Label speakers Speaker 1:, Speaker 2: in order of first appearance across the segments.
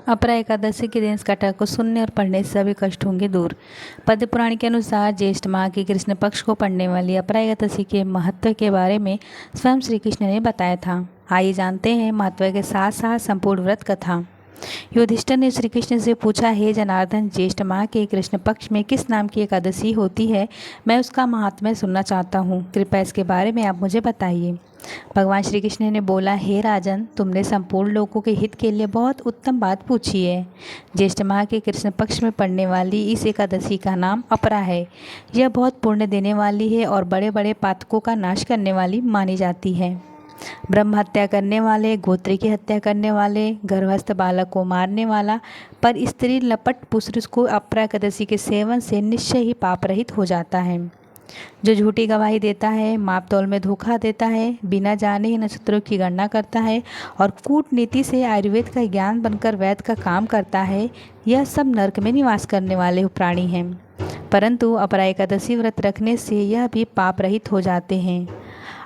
Speaker 1: अपरा एकादशी के दिन इस कथा को सुनने और पढ़ने से सभी कष्ट होंगे दूर। पद्म पुराण के अनुसार ज्येष्ठ माह की कृष्ण पक्ष को पड़ने वाली अपरा एकादशी के महत्व के बारे में स्वयं श्री कृष्ण ने बताया था। आइए जानते हैं महत्व के साथ साथ संपूर्ण व्रत कथा। युधिष्ठिर ने श्री कृष्ण से पूछा, हे जनार्दन, ज्येष्ठ माह के कृष्ण पक्ष में किस नाम की एकादशी होती है? मैं उसका महात्म्य सुनना चाहता हूँ, कृपया इसके बारे में आप मुझे बताइए। भगवान श्री कृष्ण ने बोला, हे राजन, तुमने संपूर्ण लोगों के हित के लिए बहुत उत्तम बात पूछी है। ज्येष्ठ माह के कृष्ण पक्ष में पड़ने वाली इस एकादशी का नाम अपरा है। यह बहुत पुण्य देने वाली है और बड़े बड़े पातकों का नाश करने वाली मानी जाती है। ब्रह्म हत्या करने वाले, गोत्री की हत्या करने वाले, गर्भस्थ बालक को मारने वाला, पर स्त्री लपट पुरुष को अपरा एकादशी के सेवन से निश्चय ही पाप रहित हो जाता है। जो झूठी गवाही देता है, माप तौल में धोखा देता है, बिना जाने ही नक्षत्रों की गणना करता है और कूटनीति से आयुर्वेद का ज्ञान बनकर वैद्य का काम करता है, यह सब नरक में निवास करने वाले प्राणी हैं। परंतु अपरा एकादशी व्रत रखने से यह भी पाप रहित हो जाते हैं।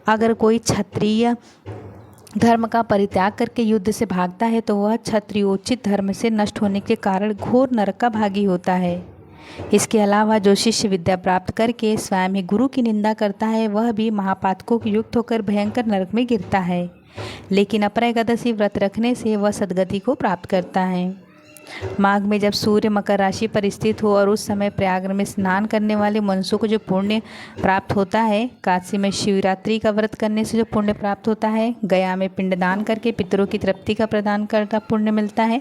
Speaker 1: अगर कोई क्षत्रिय धर्म का परित्याग करके युद्ध से भागता है तो वह क्षत्रियोचित धर्म से नष्ट होने के कारण घोर नरक का भागी होता है। इसके अलावा जो शिष्य विद्या प्राप्त करके स्वयं ही गुरु की निंदा करता है, वह भी महापातकों के युक्त होकर भयंकर नरक में गिरता है। लेकिन अपरा एकादशी व्रत रखने से वह सद्गति को प्राप्त करता है। माघ में जब सूर्य मकर राशि पर स्थित हो और उस समय प्रयाग में स्नान करने वाले मनुष्यों को जो पुण्य प्राप्त होता है, काशी में शिवरात्रि का व्रत करने से जो पुण्य प्राप्त होता है, गया में पिंडदान करके पितरों की तृप्ति का प्रदान करता पुण्य मिलता है,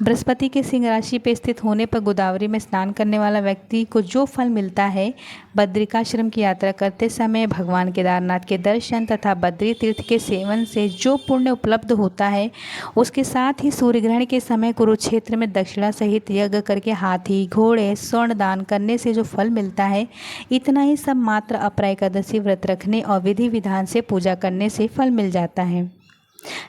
Speaker 1: बृहस्पति के सिंह राशि पर स्थित होने पर गोदावरी में स्नान करने वाला व्यक्ति को जो फल मिलता है, बद्रिकाश्रम की यात्रा करते समय भगवान केदारनाथ के दर्शन तथा बद्री तीर्थ के सेवन से जो पुण्य उपलब्ध होता है, उसके साथ ही सूर्य ग्रहण के समय कुरुक्षेत्र में दक्षिणा सहित यज्ञ करके हाथी, घोड़े, स्वर्ण दान करने से जो फल मिलता है, इतना ही सब मात्र अपरा एकादशी व्रत रखने और विधि विधान से पूजा करने से फल मिल जाता है।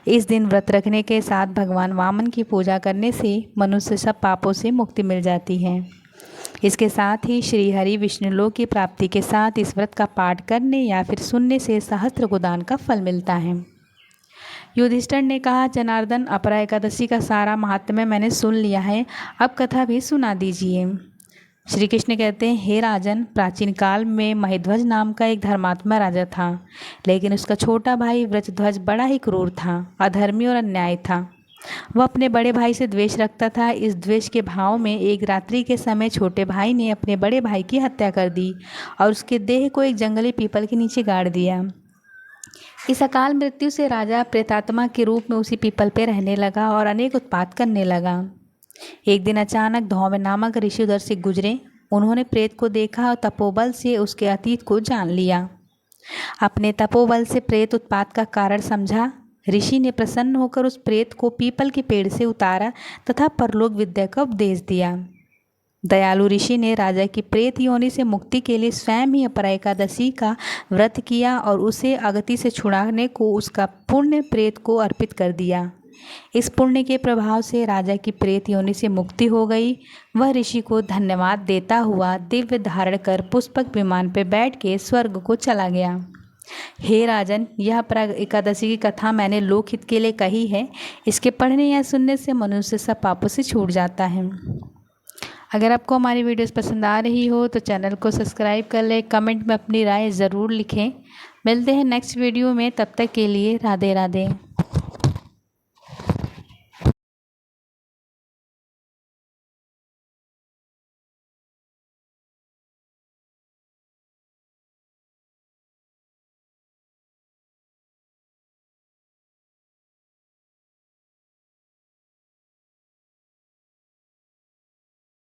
Speaker 1: इस दिन व्रत रखने के साथ भगवान वामन की पूजा करने से मनुष्य सब पापों से मुक्ति मिल जाती है। इसके साथ ही श्री हरि विष्णुलोक की प्राप्ति के साथ इस व्रत का पाठ करने या फिर सुनने से सहस्त्र गोदान का फल मिलता है। युधिष्ठिर ने कहा, जनार्दन, अपरा एकादशी का सारा महात्म्य मैंने सुन लिया है, अब कथा भी सुना दीजिए। श्री कृष्ण कहते हैं, हे राजन, प्राचीन काल में महिध्वज नाम का एक धर्मात्मा राजा था, लेकिन उसका छोटा भाई व्रजध्वज बड़ा ही क्रूर था, अधर्मी और अन्यायी था। वह अपने बड़े भाई से द्वेष रखता था। इस द्वेष के भाव में एक रात्रि के समय छोटे भाई ने अपने बड़े भाई की हत्या कर दी और उसके देह को एक जंगली पीपल के नीचे गाड़ दिया। इस अकाल मृत्यु से राजा प्रेतात्मा के रूप में उसी पीपल पर रहने लगा और अनेक उत्पात करने लगा। एक दिन अचानक धौम्य नामक ऋषि उधर से गुजरे। उन्होंने प्रेत को देखा और तपोबल से उसके अतीत को जान लिया। अपने तपोबल से प्रेत उत्पात का कारण समझा। ऋषि ने प्रसन्न होकर उस प्रेत को पीपल के पेड़ से उतारा तथा परलोक विद्या का उपदेश दिया। दयालु ऋषि ने राजा की प्रेत योनि से मुक्ति के लिए स्वयं ही अपरा एकादशी का व्रत किया और उसे अगति से छुड़ाने को उसका पुण्य प्रेत को अर्पित कर दिया। इस पुण्य के प्रभाव से राजा की प्रेत योनि से मुक्ति हो गई। वह ऋषि को धन्यवाद देता हुआ दिव्य धारण कर पुष्पक विमान पर बैठ के स्वर्ग को चला गया। हे राजन, यह अपरा एकादशी की कथा मैंने लोकहित के लिए कही है। इसके पढ़ने या सुनने से मनुष्य सब पापों से छूट जाता है। अगर आपको हमारी वीडियोस पसंद आ रही हो तो चैनल को सब्सक्राइब कर लें, कमेंट में अपनी राय ज़रूर लिखें। मिलते हैं नेक्स्ट वीडियो में, तब तक के लिए राधे राधे।